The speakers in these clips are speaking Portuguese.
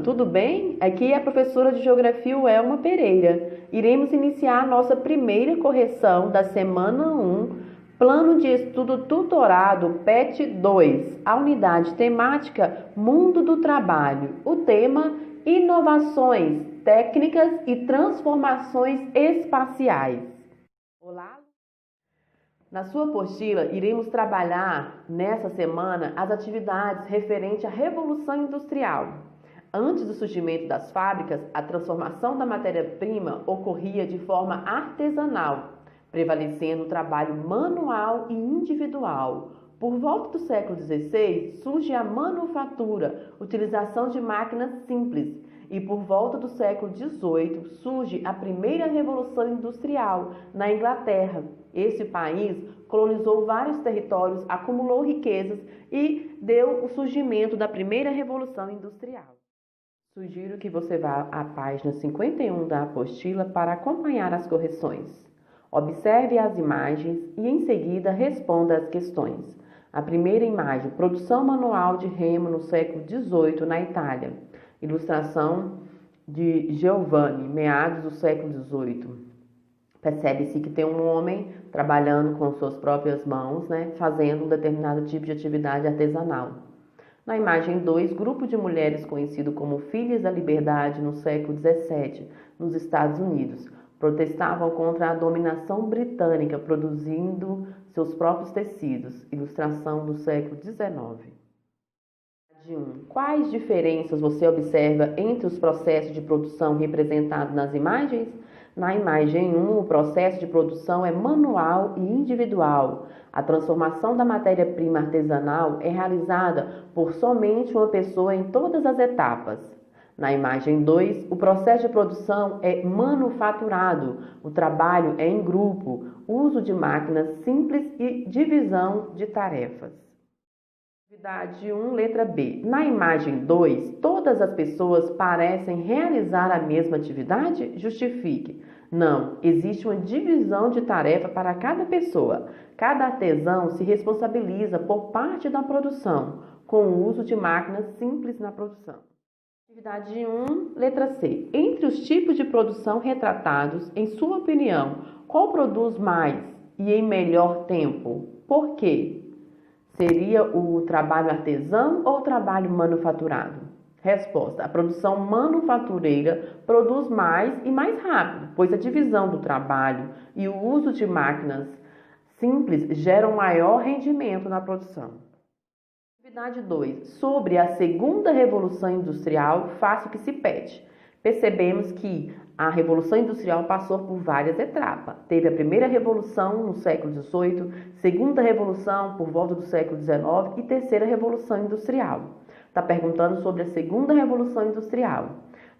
tudo bem? Aqui é a professora de Geografia Welma Pereira. Iremos iniciar a nossa primeira correção da semana 1, Plano de Estudo Tutorado PET 2, a unidade temática Mundo do Trabalho. O tema: Inovações Técnicas e Transformações Espaciais. Olá! Na sua apostila, iremos trabalhar nessa semana as atividades referentes à Revolução Industrial. Antes do surgimento das fábricas, a transformação da matéria-prima ocorria de forma artesanal, prevalecendo o trabalho manual e individual. Por volta do século XVI, surge a manufatura, utilização de máquinas simples, e por volta do século XVIII surge a primeira Revolução Industrial na Inglaterra. Esse país colonizou vários territórios, acumulou riquezas e deu o surgimento da primeira Revolução Industrial. Sugiro que você vá à página 51 da apostila para acompanhar as correções. Observe as imagens e, em seguida, responda às questões. A primeira imagem: produção manual de remo no século XVIII na Itália. Ilustração de Giovanni, meados do século XVIII. Percebe-se que tem um homem trabalhando com suas próprias mãos, fazendo um determinado tipo de atividade artesanal. Na imagem 2, grupo de mulheres conhecido como Filhas da Liberdade no século XVII, nos Estados Unidos, protestavam contra a dominação britânica, produzindo seus próprios tecidos. Ilustração do século XIX. Quais diferenças você observa entre os processos de produção representados nas imagens? Na imagem 1, o processo de produção é manual e individual. A transformação da matéria-prima artesanal é realizada por somente uma pessoa em todas as etapas. Na imagem 2, o processo de produção é manufaturado. O trabalho é em grupo, uso de máquinas simples e divisão de tarefas. Atividade 1, letra B. Na imagem 2, todas as pessoas parecem realizar a mesma atividade? Justifique. Não, existe uma divisão de tarefa para cada pessoa. Cada artesão se responsabiliza por parte da produção, com o uso de máquinas simples na produção. Atividade 1, letra C. Entre os tipos de produção retratados, em sua opinião, qual produz mais e em melhor tempo? Por quê? Seria o trabalho artesão ou o trabalho manufaturado? Resposta: a produção manufatureira produz mais e mais rápido, pois a divisão do trabalho e o uso de máquinas simples geram maior rendimento na produção. Atividade 2. Sobre a segunda Revolução Industrial, faça o que se pede. Percebemos que a Revolução Industrial passou por várias etapas. Teve a primeira Revolução no século XVIII, segunda Revolução por volta do século XIX e terceira Revolução Industrial. Está perguntando sobre a segunda Revolução Industrial.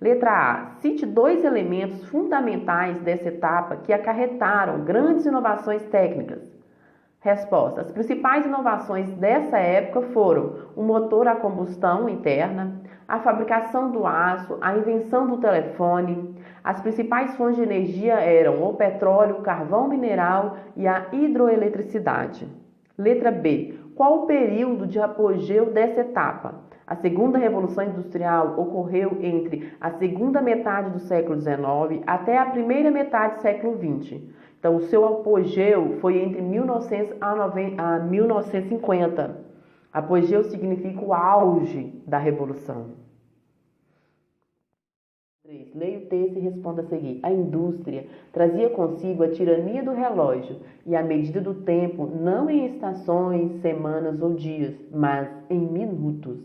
Letra A. Cite 2 elementos fundamentais dessa etapa que acarretaram grandes inovações técnicas. Resposta: as principais inovações dessa época foram o motor a combustão interna, a fabricação do aço, a invenção do telefone. As principais fontes de energia eram o petróleo, o carvão mineral e a hidroeletricidade. Letra B. Qual o período de apogeu dessa etapa? A segunda Revolução Industrial ocorreu entre a segunda metade do século XIX até a primeira metade do século XX. Então, o seu apogeu foi entre 1900 a 1950. Apogeu significa o auge da Revolução. 3. Leia o texto e responda a seguir. A indústria trazia consigo a tirania do relógio e a medida do tempo não em estações, semanas ou dias, mas em minutos.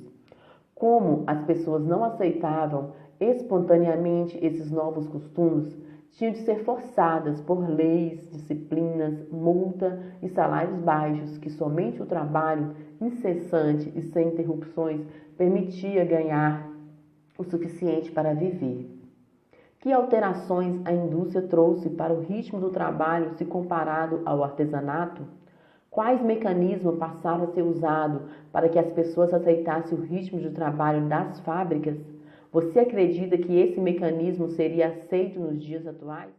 Como as pessoas não aceitavam espontaneamente esses novos costumes, tinham de ser forçadas por leis, disciplinas, multa e salários baixos, que somente o trabalho incessante e sem interrupções permitia ganhar o suficiente para viver. Que alterações a indústria trouxe para o ritmo do trabalho se comparado ao artesanato? Quais mecanismos passaram a ser usados para que as pessoas aceitassem o ritmo de trabalho das fábricas? Você acredita que esse mecanismo seria aceito nos dias atuais?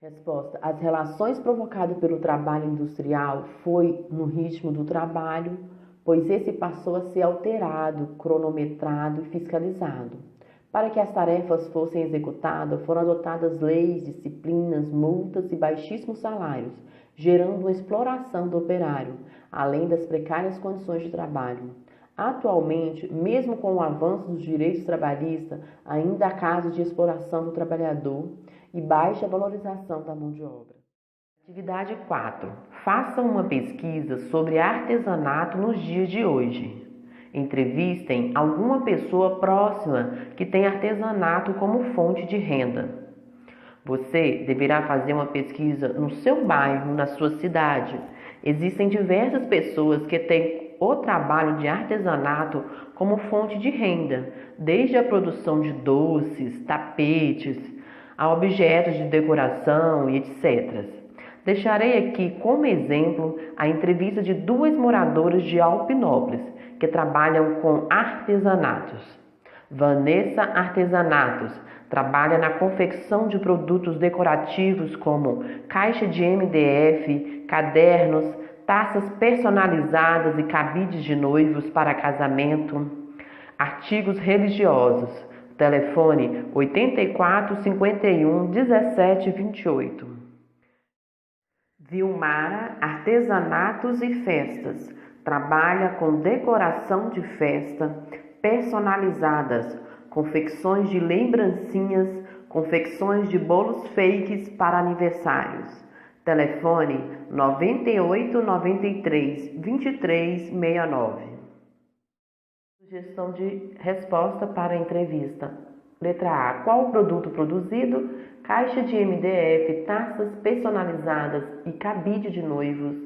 Resposta: as relações provocadas pelo trabalho industrial foi no ritmo do trabalho, pois esse passou a ser alterado, cronometrado e fiscalizado. Para que as tarefas fossem executadas, foram adotadas leis, disciplinas, multas e baixíssimos salários, gerando uma exploração do operário, além das precárias condições de trabalho. Atualmente, mesmo com o avanço dos direitos trabalhistas, ainda há casos de exploração do trabalhador e baixa valorização da mão de obra. Atividade 4. Faça uma pesquisa sobre artesanato nos dias de hoje. Entrevistem alguma pessoa próxima que tem artesanato como fonte de renda. Você deverá fazer uma pesquisa no seu bairro, na sua cidade. Existem diversas pessoas que têm o trabalho de artesanato como fonte de renda, desde a produção de doces, tapetes, a objetos de decoração e etc. Deixarei aqui como exemplo a entrevista de 2 moradoras de Alpinópolis que trabalham com artesanatos. Vanessa Artesanatos trabalha na confecção de produtos decorativos como caixa de MDF, cadernos, taças personalizadas e cabides de noivos para casamento, artigos religiosos. Telefone 84 51 17 28. Vilmara Artesanatos e Festas trabalha com decoração de festa personalizadas, confecções de lembrancinhas, confecções de bolos fakes para aniversários. Telefone 98 93 23 69. Sugestão de resposta para a entrevista. Letra A. Qual o produto produzido? Caixa de MDF, taças personalizadas e cabide de noivos,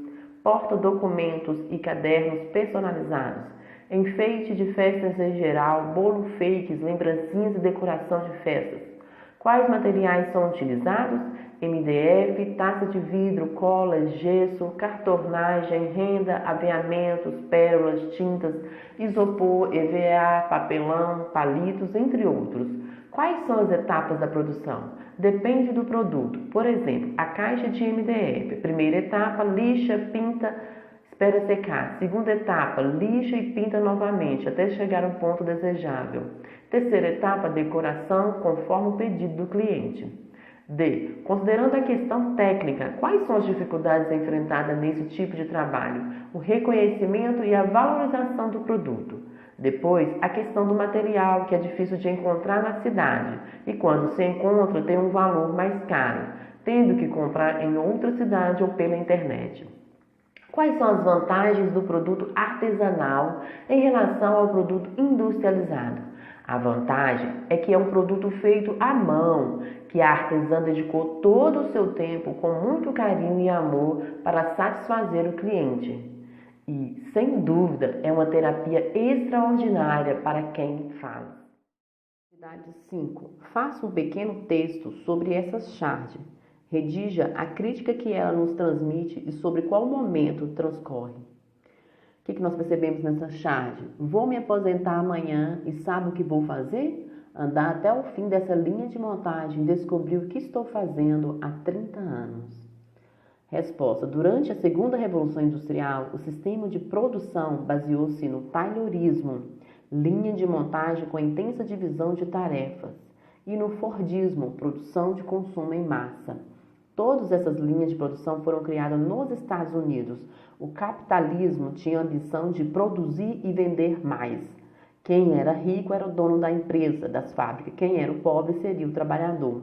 porta-documentos e cadernos personalizados, enfeite de festas em geral, bolo fakes, lembrancinhas e decoração de festas. Quais materiais são utilizados? MDF, taça de vidro, cola, gesso, cartonagem, renda, aviamentos, pérolas, tintas, isopor, EVA, papelão, palitos, entre outros. Quais são as etapas da produção? Depende do produto. Por exemplo, a caixa de MDF. Primeira etapa, lixa, pinta, espera secar. Segunda etapa, lixa e pinta novamente, até chegar ao ponto desejável. Terceira etapa, decoração, conforme o pedido do cliente. D. Considerando a questão técnica, quais são as dificuldades enfrentadas nesse tipo de trabalho? O reconhecimento e a valorização do produto. Depois, a questão do material, que é difícil de encontrar na cidade, e quando se encontra tem um valor mais caro, tendo que comprar em outra cidade ou pela internet. Quais são as vantagens do produto artesanal em relação ao produto industrializado? A vantagem é que é um produto feito à mão, que a artesã dedicou todo o seu tempo com muito carinho e amor para satisfazer o cliente. E, sem dúvida, é uma terapia extraordinária para quem faz. Atividade 5. Faça um pequeno texto sobre essa charge. Redija a crítica que ela nos transmite e sobre qual momento transcorre. O que nós percebemos nessa charge? Vou me aposentar amanhã e sabe o que vou fazer? Andar até o fim dessa linha de montagem e descobrir o que estou fazendo há 30 anos. Resposta. Durante a segunda Revolução Industrial, o sistema de produção baseou-se no taylorismo, linha de montagem com intensa divisão de tarefas, e no fordismo, produção de consumo em massa. Todas essas linhas de produção foram criadas nos Estados Unidos. O capitalismo tinha a ambição de produzir e vender mais. Quem era rico era o dono da empresa, das fábricas. Quem era o pobre seria o trabalhador.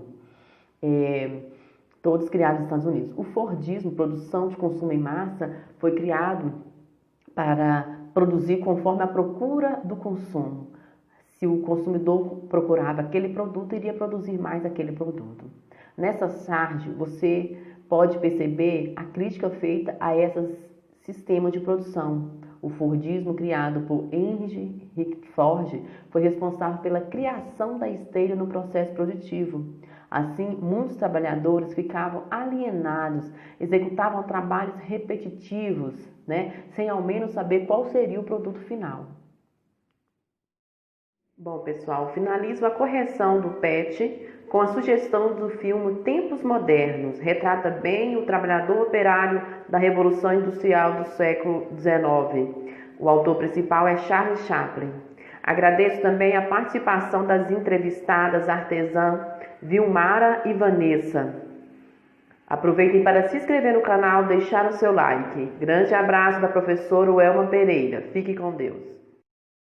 Todos criados nos Estados Unidos. O fordismo, produção de consumo em massa, foi criado para produzir conforme a procura do consumo. Se o consumidor procurava aquele produto, iria produzir mais aquele produto. Nessa charge, você pode perceber a crítica feita a esses sistemas de produção. O fordismo, criado por Henry Ford, foi responsável pela criação da esteira no processo produtivo. Assim, muitos trabalhadores ficavam alienados, executavam trabalhos repetitivos, sem ao menos saber qual seria o produto final. Bom, pessoal, finalizo a correção do PET com a sugestão do filme Tempos Modernos. Retrata bem o trabalhador operário da Revolução Industrial do século XIX. O autor principal é Charles Chaplin. Agradeço também a participação das entrevistadas artesã Vilmara e Vanessa. Aproveitem para se inscrever no canal, deixar o seu like. Grande abraço da professora Welma Pereira. Fique com Deus.